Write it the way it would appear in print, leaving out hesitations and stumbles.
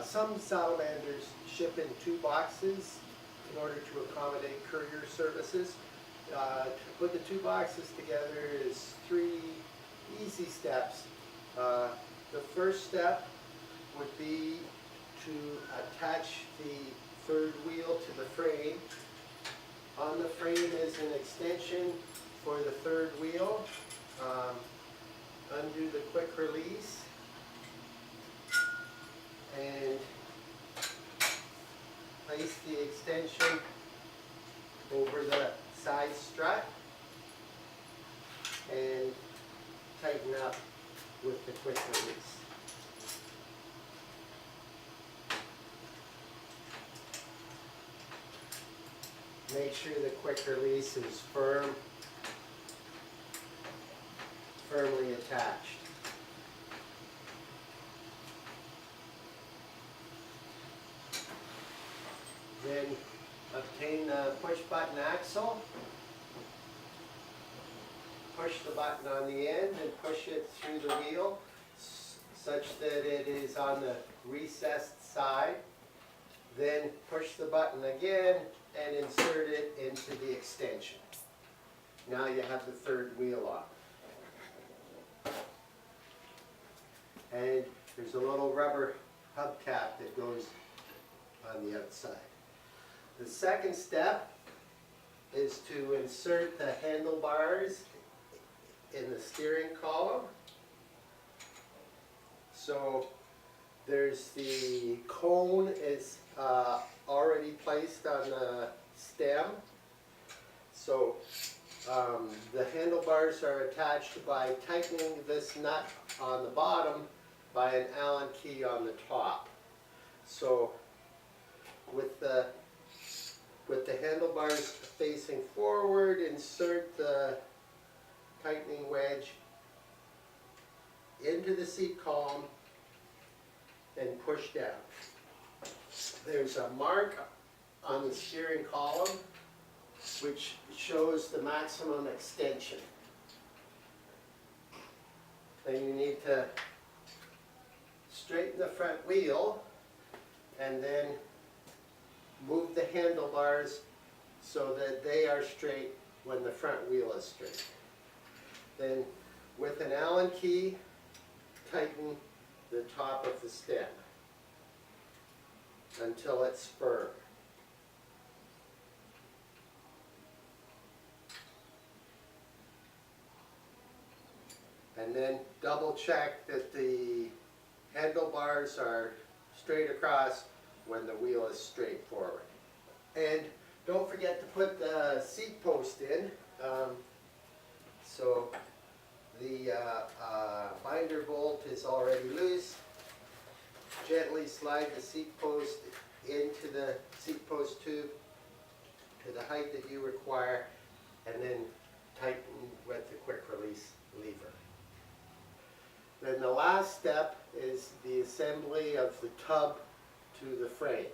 Some Salamanders ship in 2 boxes in order to accommodate courier services. To put the 2 boxes together is 3 easy steps. The first step would be to attach the 3rd wheel to the frame. On the frame is an extension for the 3rd wheel. Undo the quick release and place the extension over the side strut and tighten up with the quick release. Make sure the quick release is firmly attached. Then obtain the push button axle. Push the button on the end and push it through the wheel such that it is on the recessed side. Then push the button again and insert it into the extension. Now you have the 3rd wheel on. And there's a little rubber hubcap that goes on the outside. The second step is to insert the handlebars in the steering column. So there's the cone is already placed on the stem. So the handlebars are attached by tightening this nut on the bottom by an Allen key on the top. So with the handlebars facing forward, insert the tightening wedge into the seat column and push down. There's a mark on the steering column which shows the maximum extension. Then you need to straighten the front wheel and then move the handlebars so that they are straight when the front wheel is straight. Then with an Allen key, tighten the top of the stem until it's firm. And then double check that the handlebars are straight across when the wheel is straight forward. And don't forget to put the seat post in. So the binder bolt is already loose. Gently slide the seat post into the seat post tube to the height that you require, and then tighten with the quick release lever. Then the last step is the assembly of the tub to the frame.